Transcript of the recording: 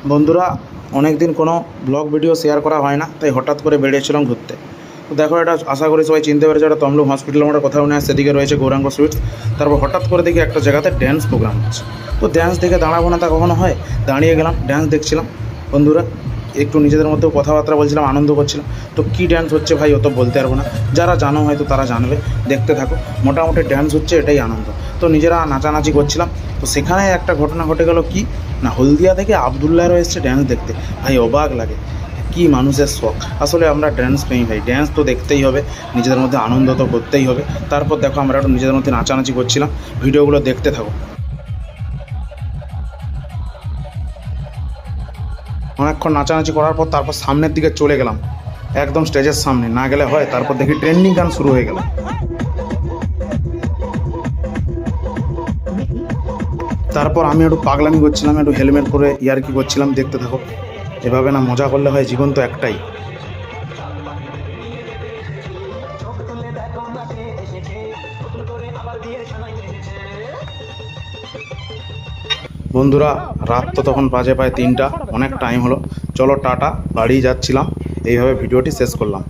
বন্ধুরা, অনেক দিন কোনো ব্লগ ভিডিও শেয়ার করা হয় না, তাই হঠাৎ করে বেরিয়েছিলাম ঘুরতে। তো দেখো, এটা আশা করি সবাই চিনতে পেরেছে, এটা তমলুক হসপিটাল মোড়ের কোথাও নেয়, সেদিকে রয়েছে গৌরাঙ্গ সুইটস। তারপর হঠাৎ করে দেখি একটা জায়গাতে ড্যান্স প্রোগ্রাম হচ্ছে। তো ড্যান্স দেখে দাঁড়াবো না তা কখনো হয়, দাঁড়িয়ে গেলাম, ড্যান্স দেখছিলাম। বন্ধুরা, একটু নিজেদের মধ্যেও কথাবার্তা বলছিলাম, আনন্দ করছিলাম। তো কী ড্যান্স হচ্ছে ভাই, অত বলতে পারবো না, যারা জানো হয়তো তারা জানবে, দেখতে থাকো। মোটামুটি ড্যান্স হচ্ছে, এটাই আনন্দ। তো নিজেরা নাচানাচি করছিলাম। তো সেখানে একটা ঘটনা ঘটে গেল, কি না, হলদিয়া থেকে আবদুল্লাহরও এসছে ড্যান্স দেখতে। ভাই অবাক লাগে, কি মানুষের শখ। আসলে আমরা ড্যান্স পেয়ে ভাই, ড্যান্স তো দেখতেই হবে, নিজেদের মধ্যে আনন্দ তো করতেই হবে। তারপর দেখো, আমরা একটু নিজেদের মধ্যে নাচানাচি করছিলাম, ভিডিওগুলো দেখতে থাকো। অনেকক্ষণ নাচানাচি করার পর তারপর সামনের দিকে চলে গেলাম, একদম স্টেজের সামনে, না গেলে হয়। তারপর দেখি ট্রেন্ডিং গান শুরু হয়ে গেল। তারপর আমি একটু পাগলামি করছিলাম, একটু হেলমেট পরে ইয়ার্কি করছিলাম, দেখতে থাকো। এভাবে না মজা করলে হয়, জীবন তো একটাই। বন্ধুরা, রাত তো তখন বাজে প্রায় 3টা, অনেক টাইম হলো। চলো টাটা, বাড়ি যাচ্ছিলাম। এইভাবে ভিডিওটি শেষ করলাম।